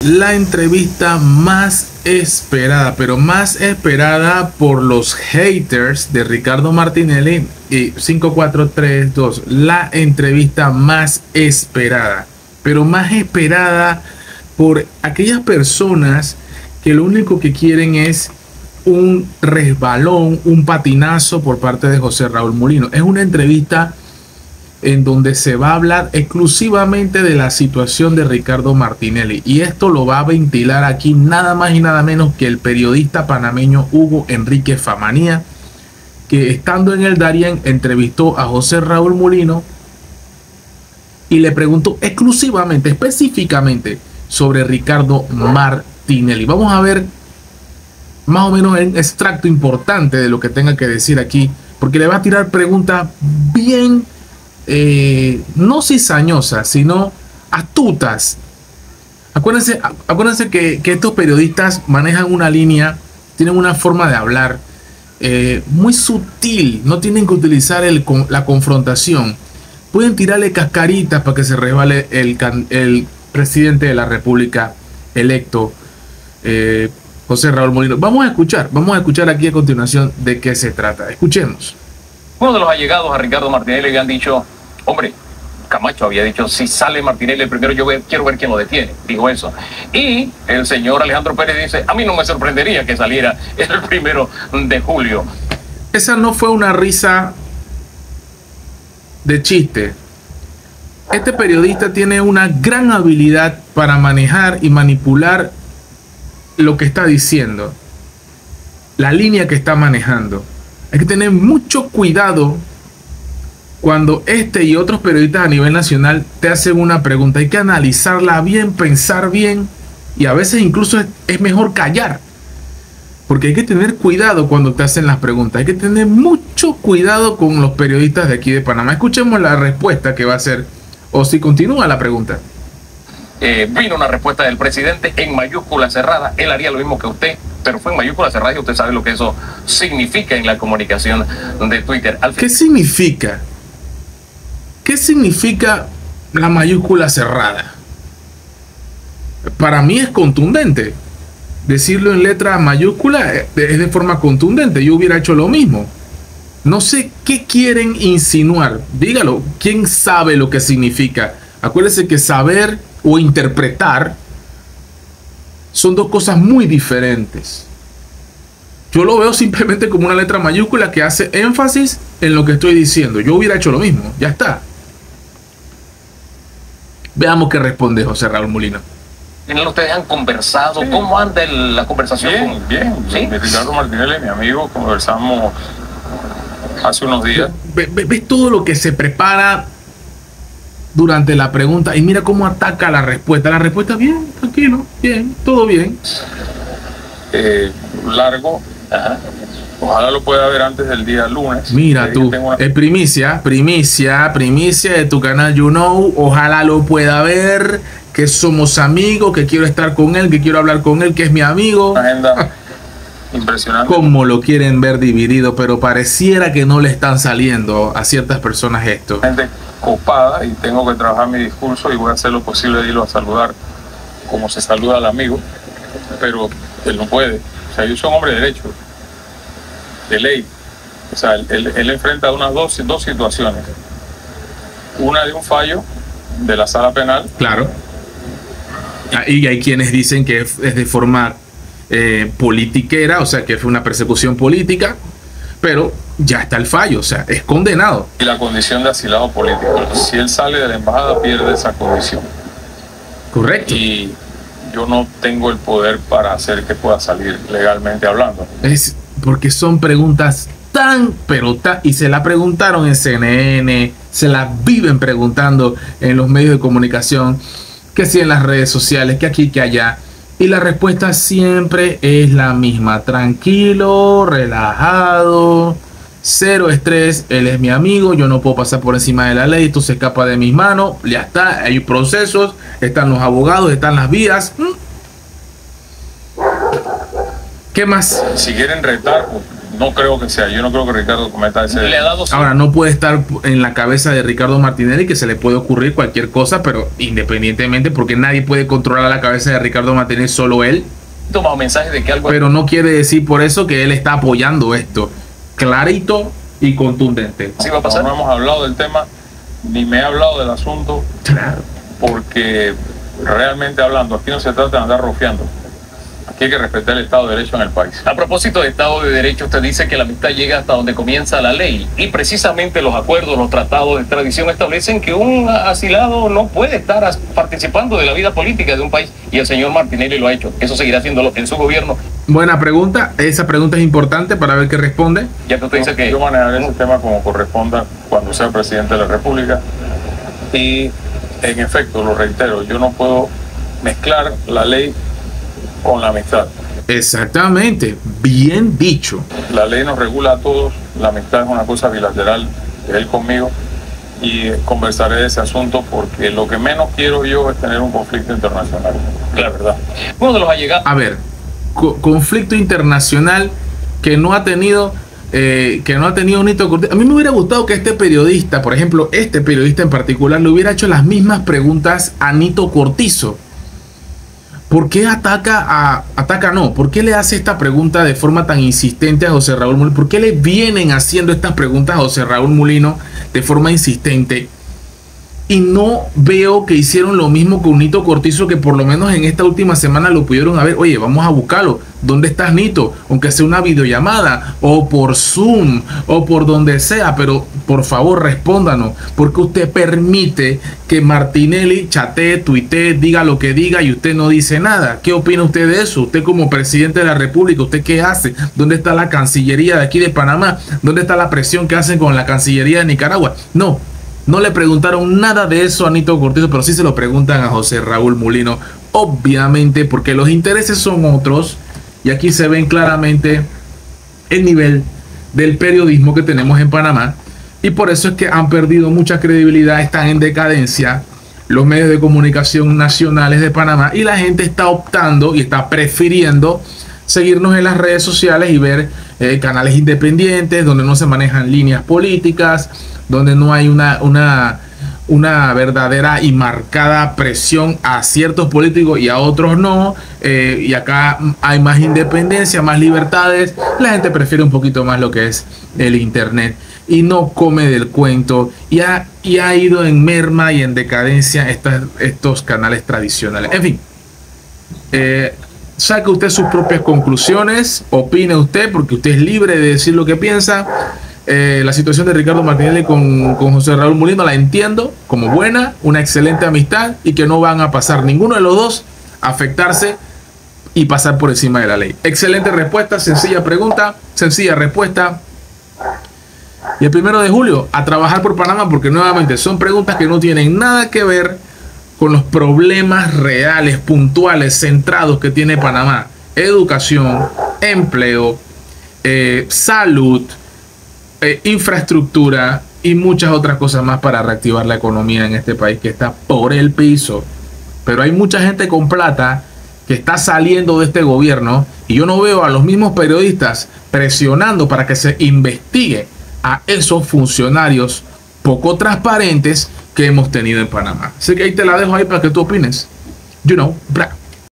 la entrevista más esperada, pero más esperada por los haters de Ricardo Martinelli. Y 5, 4, 3, 2, la entrevista más esperada, pero más esperada por aquellas personas que lo único que quieren es un resbalón, un patinazo por parte de José Raúl Mulino. Es una entrevista en donde se va a hablar exclusivamente de la situación de Ricardo Martinelli, y esto lo va a ventilar aquí nada más y nada menos que el periodista panameño Hugo Enrique Famanía, que estando en el Darién entrevistó a José Raúl Mulino y le preguntó exclusivamente, específicamente sobre Ricardo Martinelli. Vamos a ver más o menos un extracto importante de lo que tenga que decir aquí, porque le va a tirar preguntas bien no cizañosas, sino astutas. Acuérdense que estos periodistas manejan una línea, tienen una forma de hablar muy sutil, no tienen que utilizar la confrontación. Pueden tirarle cascaritas para que se resbale el presidente de la República electo, José Raúl Mulino. Vamos a escuchar aquí a continuación de qué se trata. Escuchemos. Uno de los allegados a Ricardo Martinelli le han dicho: hombre, Camacho había dicho, si sale Martinelli el primero, yo quiero ver quién lo detiene. Dijo eso. Y el señor Alejandro Pérez dice: a mí no me sorprendería que saliera el 1 de julio. Esa no fue una risa de chiste. Este periodista tiene una gran habilidad para manejar y manipular lo que está diciendo, la línea que está manejando. Hay que tener mucho cuidado cuando este y otros periodistas a nivel nacional te hacen una pregunta. Hay que analizarla bien, pensar bien, y a veces incluso es mejor callar, porque hay que tener cuidado cuando te hacen las preguntas. Hay que tener mucho cuidado con los periodistas de aquí de Panamá. Escuchemos la respuesta que va a hacer, o si continúa la pregunta. Vino una respuesta del presidente en mayúscula cerrada. Él haría lo mismo que usted, pero fue en mayúscula cerrada, y usted sabe lo que eso significa en la comunicación de Twitter. ¿Qué significa? ¿Qué significa la mayúscula cerrada? Para mí es contundente. Decirlo en letra mayúscula es de forma contundente. Yo hubiera hecho lo mismo. No sé qué quieren insinuar. Dígalo. ¿Quién sabe lo que significa? Acuérdese que saber o interpretar son dos cosas muy diferentes. Yo lo veo simplemente como una letra mayúscula que hace énfasis en lo que estoy diciendo. Yo hubiera hecho lo mismo. Ya está. Veamos qué responde José Raúl Mulino. ¿Ustedes han conversado? Sí. ¿Cómo anda la conversación? Bien. ¿Sí? Ricardo Martinelli, mi amigo, conversamos hace unos días. ¿Ves todo lo que se prepara durante la pregunta? Y mira cómo ataca la respuesta. La respuesta, bien, tranquilo, bien, todo bien. Largo. Ajá. Ojalá lo pueda ver antes del día lunes. Mira tú, primicia de tu canal You Know. Ojalá lo pueda ver, que somos amigos, que quiero estar con él, que quiero hablar con él, que es mi amigo. Una agenda impresionante. Como lo quieren ver dividido, pero pareciera que no le están saliendo a ciertas personas esto. Gente copada, y tengo que trabajar mi discurso, y voy a hacer lo posible de irlo a saludar como se saluda al amigo, pero él no puede. O sea, yo soy un hombre de derecho, de ley. O sea, él enfrenta unas dos situaciones. Una de un fallo de la sala penal. Claro. Y hay quienes dicen que es de forma politiquera, o sea, que fue una persecución política, pero ya está el fallo, o sea, es condenado. Y la condición de asilado político. Si él sale de la embajada, pierde esa condición. Correcto. Y yo no tengo el poder para hacer que pueda salir legalmente hablando. Es porque son preguntas y se la preguntaron en CNN, se la viven preguntando en los medios de comunicación, que sí en las redes sociales, que aquí, que allá, y la respuesta siempre es la misma: tranquilo, relajado, cero estrés, él es mi amigo, yo no puedo pasar por encima de la ley, esto se escapa de mis manos, ya está, hay procesos, están los abogados, están las vías. ¿Qué más? Si quieren retar, pues No creo que sea. Yo no creo que Ricardo cometa ese. Le ha dado Ahora, no puede estar en la cabeza de Ricardo Martinelli que se le puede ocurrir cualquier cosa, pero independientemente, porque nadie puede controlar la cabeza de Ricardo Martinelli, solo él. tomado mensajes de que algo. Pero no quiere decir por eso que él está apoyando esto. Clarito y contundente. Sí va a pasar. No hemos hablado del tema, ni me he hablado del asunto, Claro. porque realmente hablando, aquí no se trata de andar rofeando. Aquí hay que respetar el Estado de Derecho en el país. A propósito de Estado de Derecho, usted dice que la amistad llega hasta donde comienza la ley. Y precisamente los acuerdos, los tratados de extradición establecen que un asilado no puede estar participando de la vida política de un país. Y el señor Martinelli lo ha hecho. Eso seguirá haciéndolo en su gobierno. Buena pregunta. Esa pregunta es importante para ver qué responde. Ya que usted dice que... Yo manejaré ese tema como corresponda cuando sea presidente de la República. Y en efecto, lo reitero, yo no puedo mezclar la ley con la amistad. Exactamente. Bien dicho. La ley nos regula a todos, la amistad es una cosa bilateral de él conmigo, y conversaré de ese asunto porque lo que menos quiero yo es tener un conflicto internacional, la verdad. Uno de los allegados... A ver, conflicto internacional que no ha tenido Nito Cortizo. A mí me hubiera gustado que este periodista, por ejemplo, este periodista en particular, le hubiera hecho las mismas preguntas a Nito Cortizo. ¿Por qué ¿Por qué le hace esta pregunta de forma tan insistente a José Raúl Mulino? ¿Por qué le vienen haciendo estas preguntas a José Raúl Mulino de forma insistente? Y no veo que hicieron lo mismo con Nito Cortizo, que por lo menos en esta última semana lo pudieron haber. Oye, vamos a buscarlo. ¿Dónde estás, Nito? Aunque sea una videollamada o por Zoom o por donde sea, pero por favor respóndanos. Porque usted permite que Martinelli chatee, tuitee, diga lo que diga y usted no dice nada. ¿Qué opina usted de eso? Usted como presidente de la República, ¿usted qué hace? ¿Dónde está la Cancillería de aquí de Panamá? ¿Dónde está la presión que hacen con la Cancillería de Nicaragua? No le preguntaron nada de eso a Nito Cortizo, pero sí se lo preguntan a José Raúl Mulino, obviamente porque los intereses son otros, y aquí se ven claramente el nivel del periodismo que tenemos en Panamá, y por eso es que han perdido mucha credibilidad, están en decadencia los medios de comunicación nacionales de Panamá, y la gente está optando y está prefiriendo seguirnos en las redes sociales y ver canales independientes donde no se manejan líneas políticas, donde no hay una verdadera y marcada presión a ciertos políticos y a otros no, y acá hay más independencia, más libertades. La gente prefiere un poquito más lo que es el internet y no come del cuento, y ha ido en merma y en decadencia estos canales tradicionales. En fin, saque usted sus propias conclusiones, opine usted, porque usted es libre de decir lo que piensa. La situación de Ricardo Martinelli con José Raúl Mulino la entiendo como buena, una excelente amistad, y que no van a pasar ninguno de los dos a afectarse y pasar por encima de la ley. Excelente respuesta, sencilla pregunta, sencilla respuesta. Y el 1 de julio a trabajar por Panamá, porque nuevamente son preguntas que no tienen nada que ver con los problemas reales, puntuales, centrados que tiene Panamá. Educación, empleo, salud, infraestructura y muchas otras cosas más para reactivar la economía en este país que está por el piso. Pero hay mucha gente con plata que está saliendo de este gobierno, y yo no veo a los mismos periodistas presionando para que se investigue a esos funcionarios poco transparentes que hemos tenido en Panamá. Así que ahí te la dejo ahí para que tú opines. You know, bra.